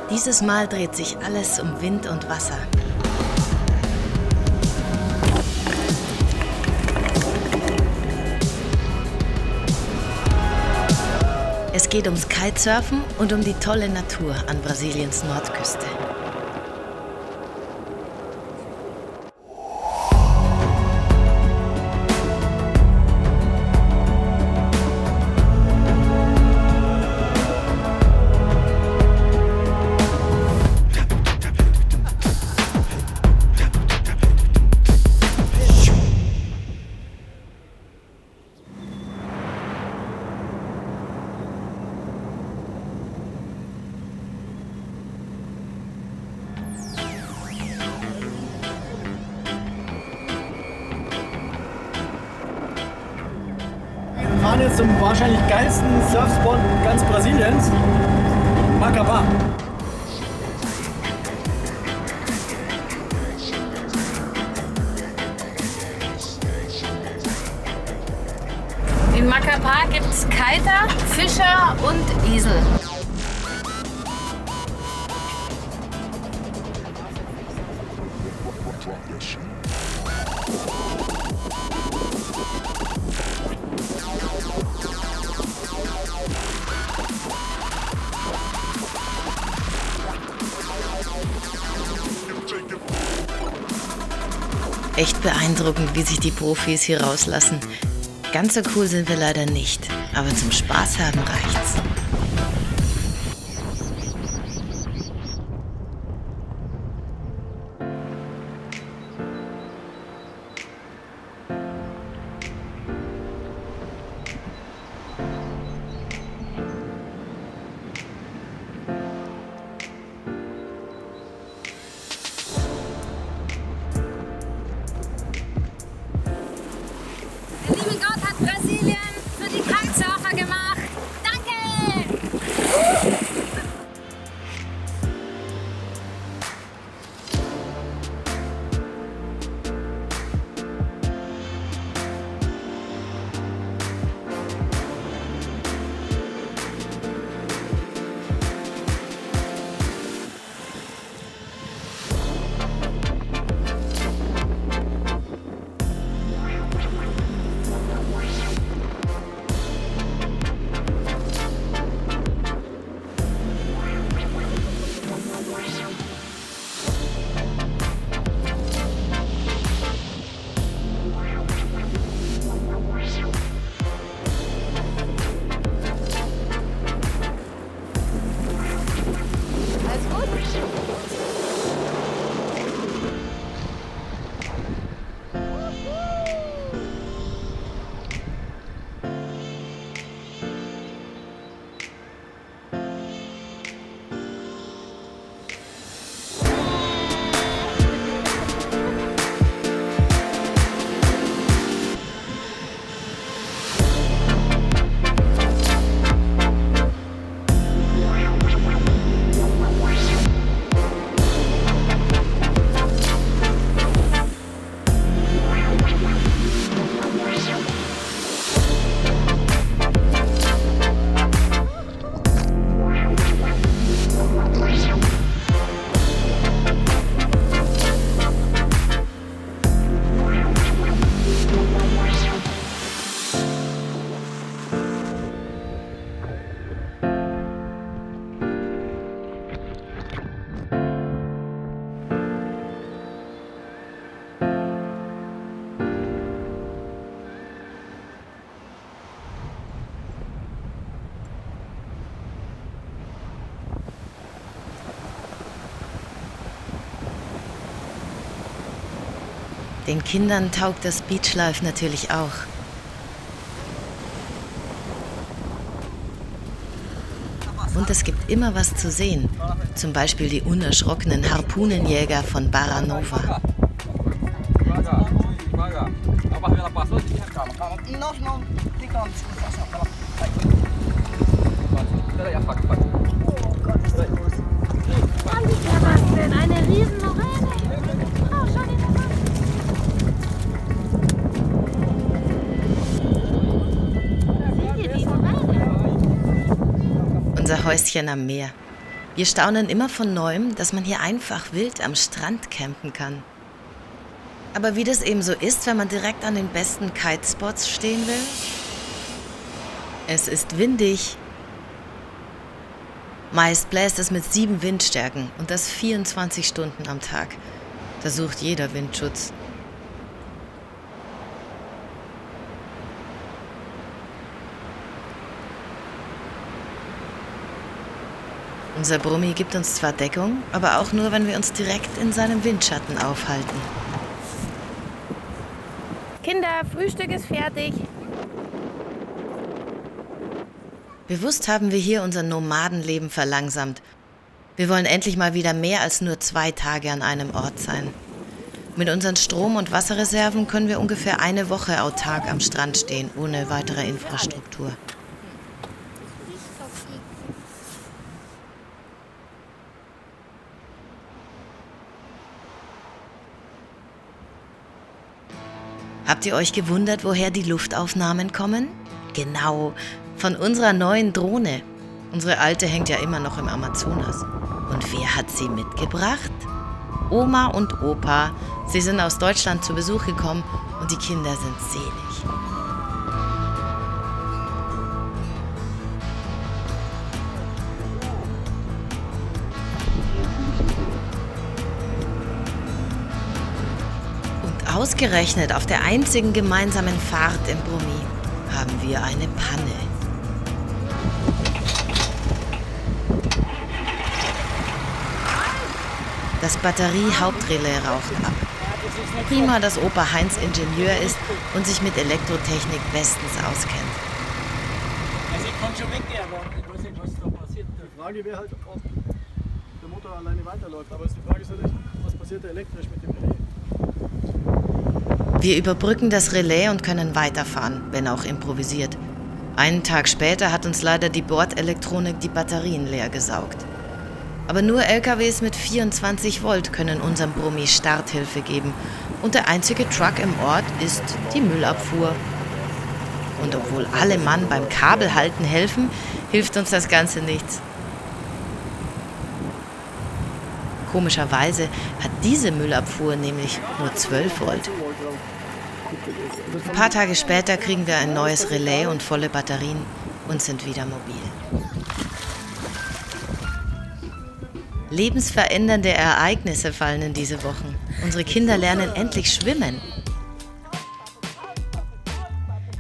Dieses Mal dreht sich alles um Wind und Wasser. Es geht ums Kitesurfen und um die tolle Natur an Brasiliens Nordküste. Wir fahren jetzt zum wahrscheinlich geilsten Surfspot ganz Brasiliens, Macapá. In Macapá gibt's Kiter, Fischer und Esel. Echt beeindruckend, wie sich die Profis hier rauslassen. Ganz so cool sind wir leider nicht, aber zum Spaß haben reicht's. Der liebe Gott hat Brasilien für die Kitesurfer gemacht. Danke! Den Kindern taugt das Beachlife natürlich auch. Und es gibt immer was zu sehen. Zum Beispiel die unerschrockenen Harpunenjäger von Barra Nova. Was denn? Eine Riesenmoräne? Oh, schau dir das an. Und unser Häuschen am Meer. Wir staunen immer von Neuem, dass man hier einfach wild am Strand campen kann. Aber wie das eben so ist, wenn man direkt an den besten Kitespots stehen will? Es ist windig. Meist bläst es mit 7 Windstärken und das 24 Stunden am Tag. Da sucht jeder Windschutz. Unser Brummi gibt uns zwar Deckung, aber auch nur, wenn wir uns direkt in seinem Windschatten aufhalten. Kinder, Frühstück ist fertig. Bewusst haben wir hier unser Nomadenleben verlangsamt. Wir wollen endlich mal wieder mehr als nur 2 Tage an einem Ort sein. Mit unseren Strom- und Wasserreserven können wir ungefähr eine Woche autark am Strand stehen, ohne weitere Infrastruktur. Habt ihr euch gewundert, woher die Luftaufnahmen kommen? Genau, von unserer neuen Drohne. Unsere alte hängt ja immer noch im Amazonas. Und wer hat sie mitgebracht? Oma und Opa. Sie sind aus Deutschland zu Besuch gekommen und die Kinder sind selig. Und ausgerechnet auf der einzigen gemeinsamen Fahrt im Brummi haben wir eine Panne. Das Batterie-Hauptrelais raucht ab. Prima, dass Opa Heinz Ingenieur ist und sich mit Elektrotechnik bestens auskennt. Also ich kann schon weggehen, aber ich weiß nicht, was da passiert. Die Frage wäre halt, ob der Motor alleine weiterläuft. Aber die Frage ist halt, was passiert da elektrisch mit dem Relais? Wir überbrücken das Relais und können weiterfahren, wenn auch improvisiert. Einen Tag später hat uns leider die Bordelektronik die Batterien leer gesaugt. Aber nur LKWs mit 24 Volt können unserem Brummi Starthilfe geben. Und der einzige Truck im Ort ist die Müllabfuhr. Und obwohl alle Mann beim Kabelhalten helfen, hilft uns das Ganze nichts. Komischerweise hat diese Müllabfuhr nämlich nur 12 Volt. Ein paar Tage später kriegen wir ein neues Relais und volle Batterien und sind wieder mobil. Lebensverändernde Ereignisse fallen in diese Wochen. Unsere Kinder lernen endlich schwimmen.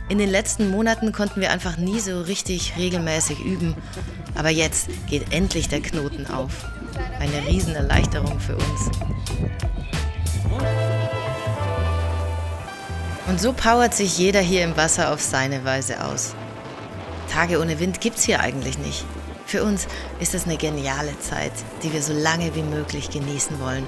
In den letzten Monaten konnten wir einfach nie so richtig regelmäßig üben. Aber jetzt geht endlich der Knoten auf. Eine Riesenerleichterung für uns. Und so powert sich jeder hier im Wasser auf seine Weise aus. Tage ohne Wind gibt's hier eigentlich nicht. Für uns ist es eine geniale Zeit, die wir so lange wie möglich genießen wollen.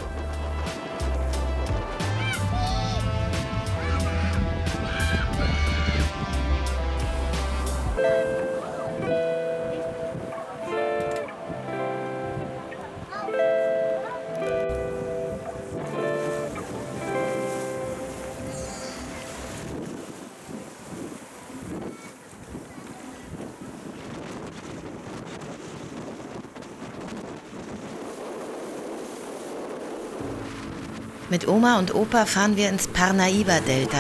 Mit Oma und Opa fahren wir ins Parnaíba-Delta,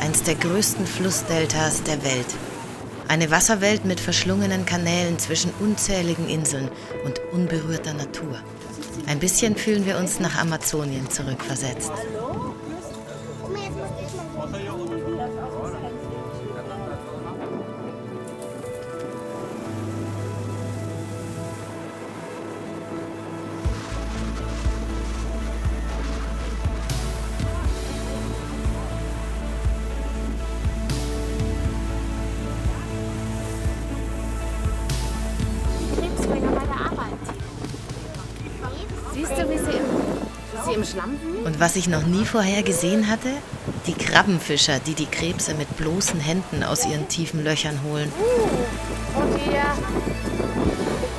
eines der größten Flussdeltas der Welt. Eine Wasserwelt mit verschlungenen Kanälen zwischen unzähligen Inseln und unberührter Natur. Ein bisschen fühlen wir uns nach Amazonien zurückversetzt. Siehst du, wie sie im Schlamm wühlen? Und was ich noch nie vorher gesehen hatte? Die Krabbenfischer, die die Krebse mit bloßen Händen aus ihren tiefen Löchern holen. Und hier.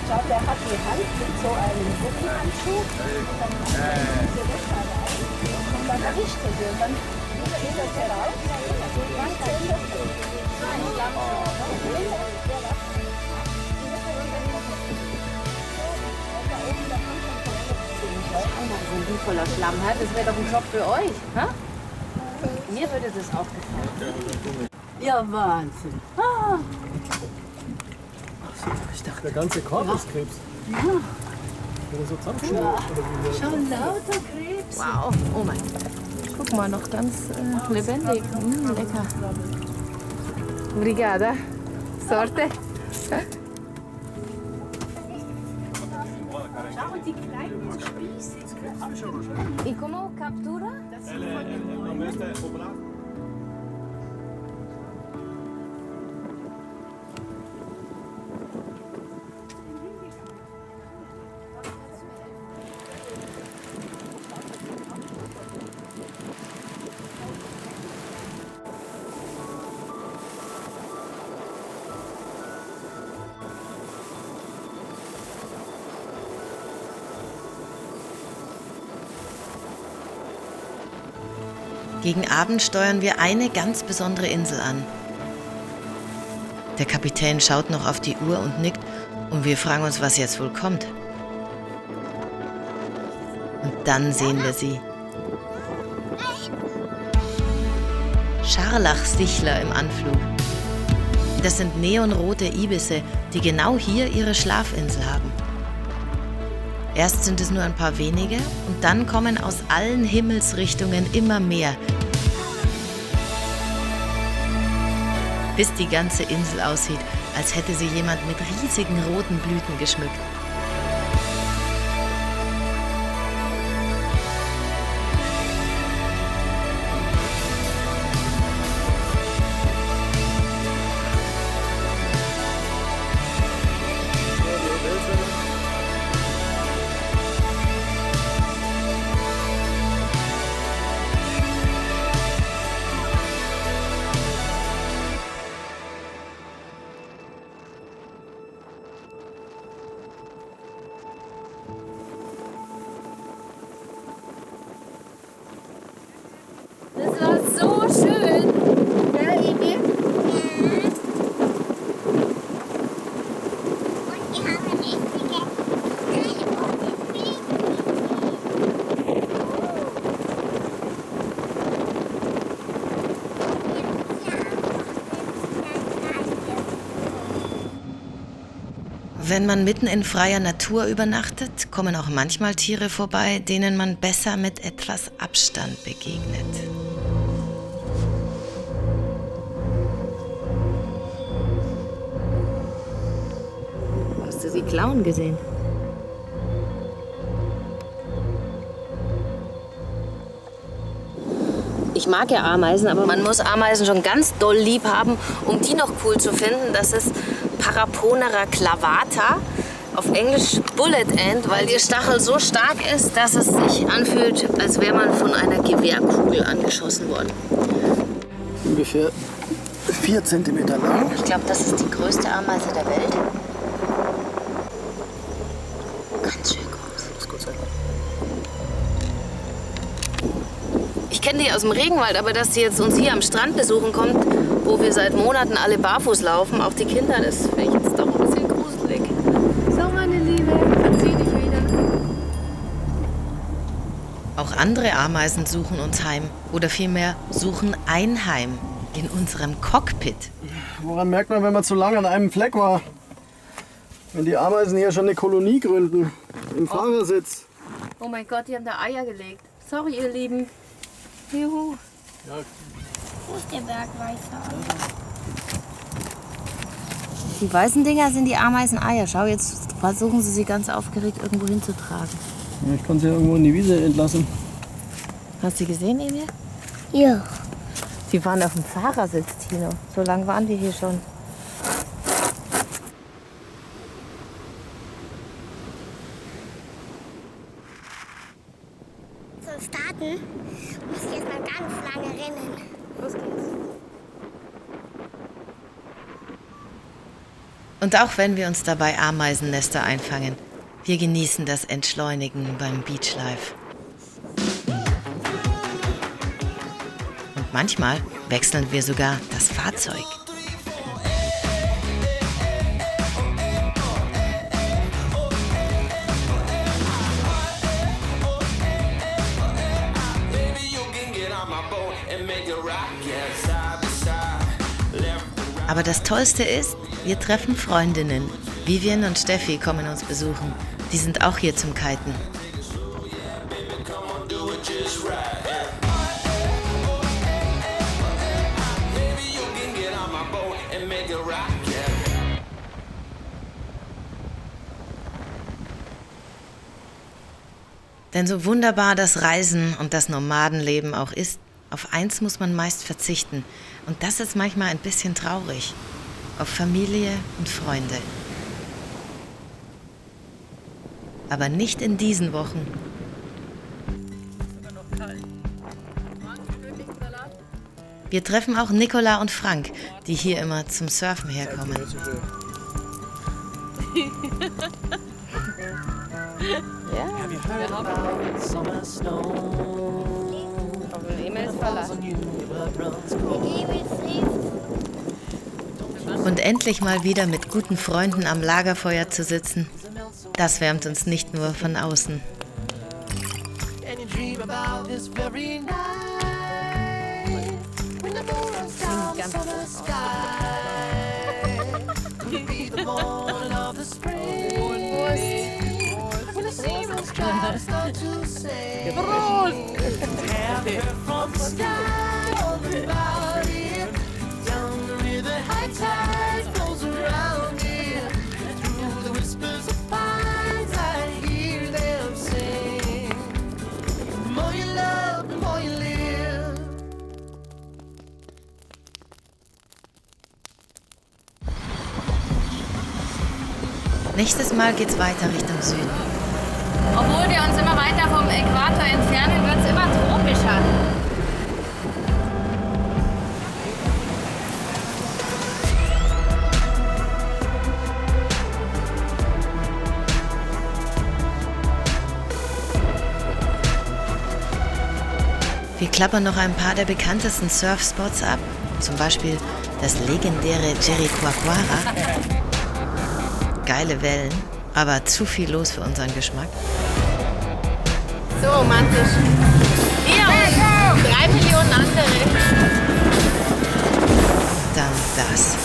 Schaut, der hat die Hand mit so einem Gummihandschuh und dann macht er diese Löcher rein und dann erwischt er sie und dann geht das heraus und dann zählt das so ein Lamm. die voller Schlamm. Das wäre doch ein Job für euch. Ha? Mir würde das auch gefallen. Ja, Wahnsinn. Ich dachte, der ganze Korb ist Krebs. Ja. Oder so zusammengeschnitten. Schon lauter Krebs. Wow, oh mein Gott. Guck mal, noch ganz lebendig. Lecker. Obrigada. Sorte. Schau, die kleinen Spieße. ¿Y cómo captura? Gegen Abend steuern wir eine ganz besondere Insel an. Der Kapitän schaut noch auf die Uhr und nickt und wir fragen uns, was jetzt wohl kommt. Und dann sehen wir sie. Scharlachsichler im Anflug. Das sind neonrote Ibisse, die genau hier ihre Schlafinsel haben. Erst sind es nur ein paar wenige und dann kommen aus allen Himmelsrichtungen immer mehr, bis die ganze Insel aussieht, als hätte sie jemand mit riesigen roten Blüten geschmückt. Das war so schön. Ja, Emil? Wenn man mitten in freier Natur übernachtet, kommen auch manchmal Tiere vorbei, denen man besser mit etwas Abstand begegnet. Hast du sie klauen gesehen? Ich mag ja Ameisen, aber man muss Ameisen schon ganz doll lieb haben, um die noch cool zu finden. Das ist Paraponera clavata, auf Englisch Bullet Ant, weil ihr Stachel so stark ist, dass es sich anfühlt, als wäre man von einer Gewehrkugel angeschossen worden. Ungefähr 4 cm lang. Ich glaube, das ist die größte Ameise der Welt. Ganz schön groß. Das ist Gott sei Dank. Ich kenne die aus dem Regenwald, aber dass sie jetzt uns hier am Strand besuchen kommt, wo wir seit Monaten alle barfuß laufen, auch die Kinder, das finde ich jetzt doch ein bisschen gruselig. So, meine Liebe, verzieh dich wieder. Auch andere Ameisen suchen uns heim oder vielmehr suchen ein Heim in unserem Cockpit. Woran merkt man, wenn man zu lange an einem Fleck war? Wenn die Ameisen hier schon eine Kolonie gründen, im Fahrersitz. Oh mein Gott, die haben da Eier gelegt. Sorry, ihr Lieben. Juhu. Wo ist der Berg weiter? Die weißen Dinger sind die Ameiseneier. Schau, jetzt versuchen sie ganz aufgeregt irgendwo hinzutragen. Ja, ich kann sie irgendwo in die Wiese entlassen. Hast du sie gesehen, Emil? Ja. Die waren auf dem Fahrersitz, Tino. So lange waren die hier schon. Zum Starten muss ich jetzt mal ganz lange rennen. Los geht's. Und auch wenn wir uns dabei Ameisennester einfangen, wir genießen das Entschleunigen beim Beachlife. Und manchmal wechseln wir sogar das Fahrzeug. Aber das Tollste ist, wir treffen Freundinnen. Vivian und Steffi kommen uns besuchen. Die sind auch hier zum Kiten. Denn so wunderbar das Reisen und das Nomadenleben auch ist, auf eins muss man meist verzichten. Und das ist manchmal ein bisschen traurig. Auf Familie und Freunde. Aber nicht in diesen Wochen. Wir treffen auch Nicola und Frank, die hier immer zum Surfen herkommen. Und endlich mal wieder mit guten Freunden am Lagerfeuer zu sitzen, das wärmt uns nicht nur von außen. Nächstes Mal geht's weiter Richtung Süden. Obwohl wir uns immer weiter vom Äquator entfernen, wird es immer tropischer. Wir klappern noch ein paar der bekanntesten Surfspots ab. Zum Beispiel das legendäre Jericoacoara. Geile Wellen, aber zu viel los für unseren Geschmack. So romantisch. Wir und 3 Millionen andere. Dann das.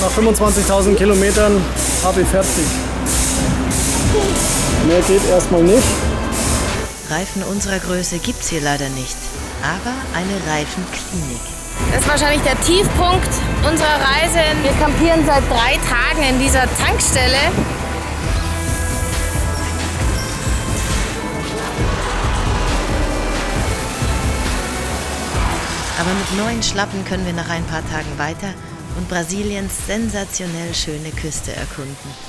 Nach 25.000 Kilometern habe ich fertig. Mehr geht erstmal nicht. Reifen unserer Größe gibt's hier leider nicht, aber eine Reifenklinik. Das ist wahrscheinlich der Tiefpunkt unserer Reise. Wir campieren seit 3 Tagen in dieser Tankstelle. Aber mit neuen Schlappen können wir nach ein paar Tagen weiter und Brasiliens sensationell schöne Küste erkunden.